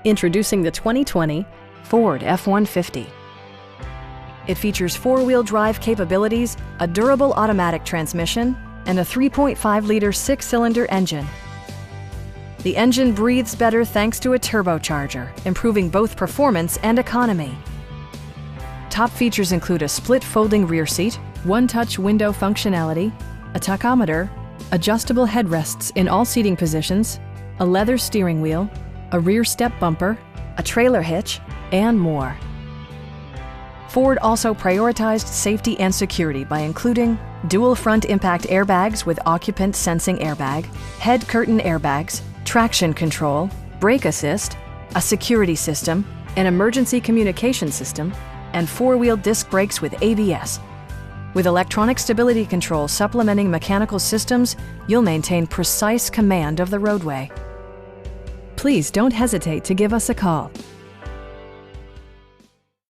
Introducing the 2020 Ford F-150. It features four-wheel drive capabilities, a durable automatic transmission, and a 3.5-liter six-cylinder engine. The engine breathes better thanks to a turbocharger, improving both performance and economy. Top features include a split folding rear seat, one-touch window functionality, a tachometer, adjustable headrests in all seating positions, a leather steering wheel, a rear step bumper, a trailer hitch, and more. Ford also prioritized safety and security by including dual front impact airbags with occupant sensing airbag, head curtain airbags, traction control, brake assist, a security system, an emergency communication system, and four-wheel disc brakes with ABS. With electronic stability control supplementing mechanical systems, you'll maintain precise command of the roadway. Please don't hesitate to give us a call.